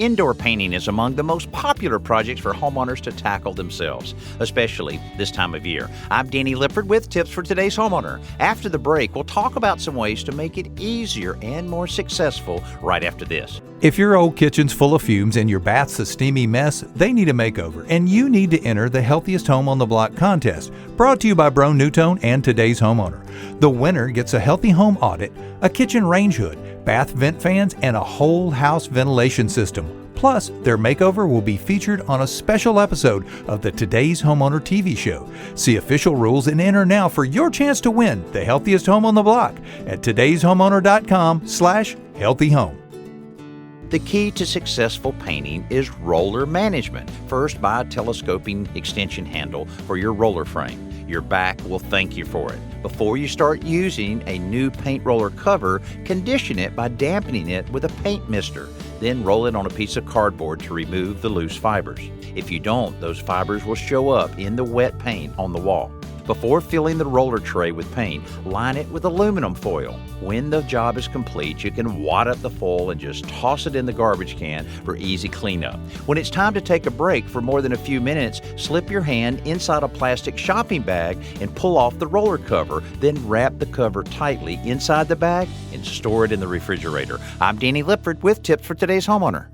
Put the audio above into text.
Indoor painting is among the most popular projects for homeowners to tackle themselves, especially this time of year. I'm Danny Lipford with Tips for Today's Homeowner. After the break, we'll talk about some ways to make it easier and more successful right after this. If your old kitchen's full of fumes and your bath's a steamy mess, they need a makeover, and you need to enter the Healthiest Home on the Block contest, brought to you by Broan-NuTone and Today's Homeowner. The winner gets a healthy home audit, a kitchen range hood, bath vent fans, and a whole house ventilation system. Plus, their makeover will be featured on a special episode of the Today's Homeowner TV show. See official rules and enter now for your chance to win the healthiest home on the block at todayshomeowner.com/healthyhome. The key to successful painting is roller management. First, buy a telescoping extension handle for your roller frame. Your back will thank you for it. Before you start using a new paint roller cover, condition it by dampening it with a paint mister. Then roll it on a piece of cardboard to remove the loose fibers. If you don't, those fibers will show up in the wet paint on the wall. Before filling the roller tray with paint, line it with aluminum foil. When the job is complete, you can wad up the foil and just toss it in the garbage can for easy cleanup. When it's time to take a break for more than a few minutes, slip your hand inside a plastic shopping bag and pull off the roller cover, then wrap the cover tightly inside the bag and store it in the refrigerator. I'm Danny Lipford with Tips for Today's Homeowner.